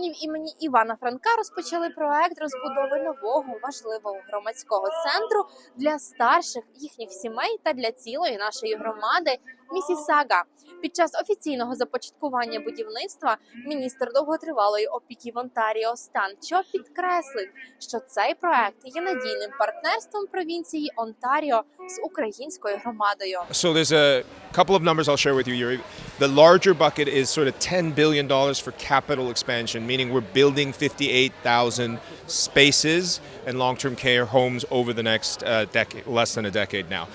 учнів імені Івана Франка розпочали проект розбудови нового важливого громадського центру для старших, їхніх сімей та для цілої нашої громади Місісага. Під час офіційного започаткування будівництва міністр довготривалої опіки в Онтаріо Стан Чо підкреслив, що цей проект є надійним партнерством провінції Онтаріо з українською громадою. So there's a couple of numbers I'll share with you, Yuri. The larger bucket is sort of $10 billion for capital expansion, meaning we're building 58,000 spaces and long-term care homes over the next decade, less than a decade now.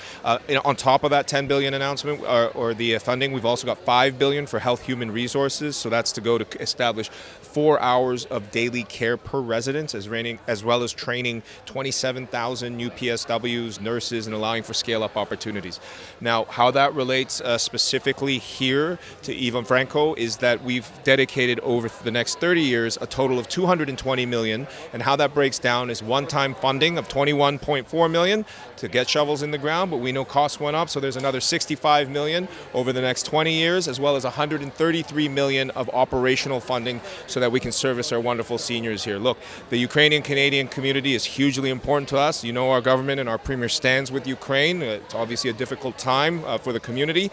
On top of that $10 billion announcement or the funding, we've also got $5 billion for health human resources. So that's to go to establish 4 hours of daily care per resident, as well as training 27,000 new PSWs, nurses, and allowing for scale-up opportunities. Now, how that relates specifically here to Ivan Franko is that we've dedicated over the next 30 years a total of $220 million, and how that breaks down is one-time funding of $21.4 million to get shovels in the ground, but we know costs went up, so there's another $65 million over the next 20 years, as well as $133 million of operational funding so that we can service our wonderful seniors here. Look, the Ukrainian-Canadian community is hugely important to us. You know our government and our premier stands with Ukraine. It's obviously a difficult time for the community,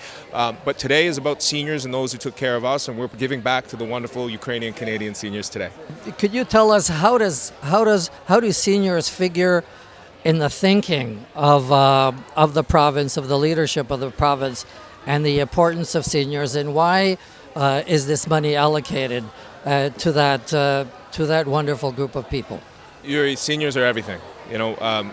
but today is about seniors and those who took care of us, and we're giving back to the wonderful Ukrainian-Canadian seniors today. Could you tell us how do seniors figure in the thinking of the province, of the leadership of the province, and the importance of seniors, and why is this money allocated to that wonderful group of people? Yuri, seniors are everything. You know,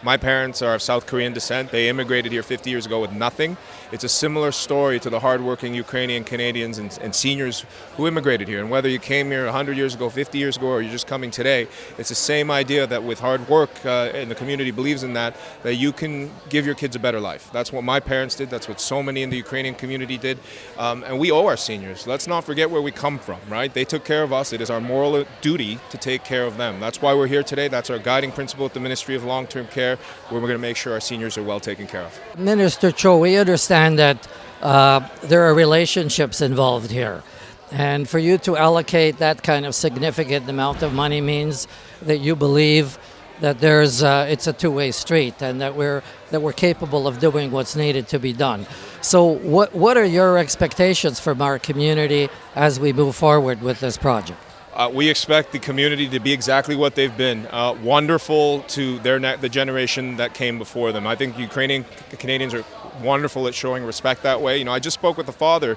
my parents are of South Korean descent. They immigrated here 50 years ago with nothing. It's a similar story to the hardworking Ukrainian Canadians and seniors who immigrated here. And whether you came here 100 years ago, 50 years ago, or you're just coming today, it's the same idea that with hard work, and the community believes in that you can give your kids a better life. That's what my parents did. That's what so many in the Ukrainian community did. And we owe our seniors. Let's not forget where we come from, right? They took care of us. It is our moral duty to take care of them. That's why we're here today. That's our guiding principle at the Ministry of Long-Term Care, where we're going to make sure our seniors are well taken care of. Minister Cho, we understand that there are relationships involved here, and for you to allocate that kind of significant amount of money means that you believe that it's a two-way street, and that we're capable of doing what's needed to be done. So what are your expectations from our community as we move forward with this project? We expect the community to be exactly what they've been, wonderful to the generation that came before them. I think Ukrainian Canadians are wonderful at showing respect that way. You know, I just spoke with the father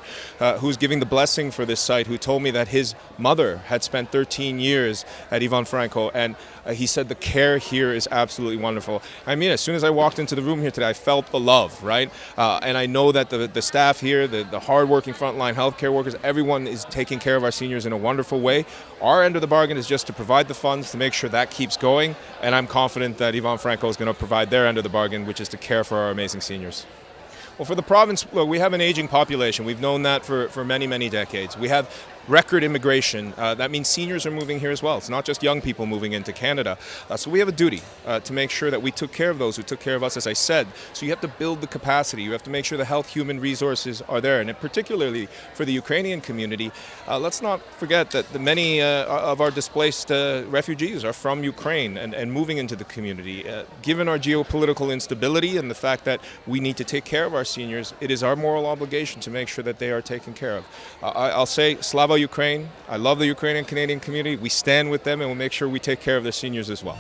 who's giving the blessing for this site, who told me that his mother had spent 13 years at Ivan Franko, and he said the care here is absolutely wonderful. I mean, as soon as I walked into the room here today, I felt the love, right? And I know that the staff here, the hardworking frontline healthcare workers, everyone is taking care of our seniors in a wonderful way. Our end of the bargain is just to provide the funds to make sure that keeps going, and I'm confident that Ivan Franko is going to provide their end of the bargain, which is to care for our amazing seniors. Well, for the province, look, we have an aging population. We've known that for many, many decades. We have record immigration. That means seniors are moving here as well. It's not just young people moving into Canada. So we have a duty to make sure that we took care of those who took care of us, as I said. So you have to build the capacity. You have to make sure the health human resources are there. And particularly for the Ukrainian community, let's not forget that many of our displaced refugees are from Ukraine and moving into the community. Given our geopolitical instability and the fact that we need to take care of our seniors, it is our moral obligation to make sure that they are taken care of. I'll say, Slava Ukraine. I love the Ukrainian Canadian community. We stand with them, and we'll make sure we take care of their seniors as well.